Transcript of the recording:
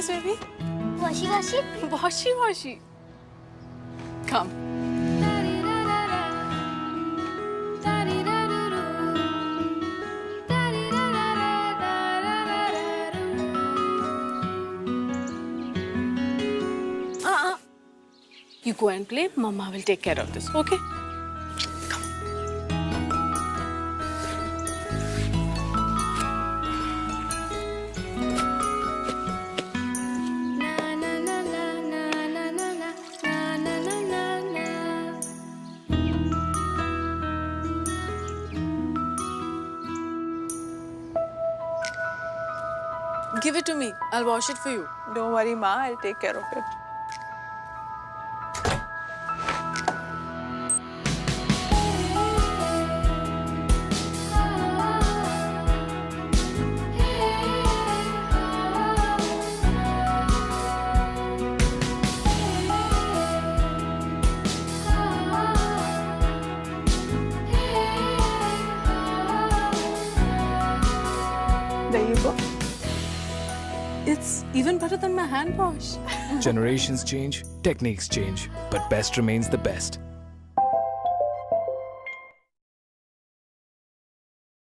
this, baby? Washi washi. Washy, washy. Come. You go and play. Mama will take care of this, okay? Give it to me. I'll wash it for you. Don't worry, Ma. I'll take care of it. There you go. It's even better than my hand wash. Generations change, techniques change, but best remains the best.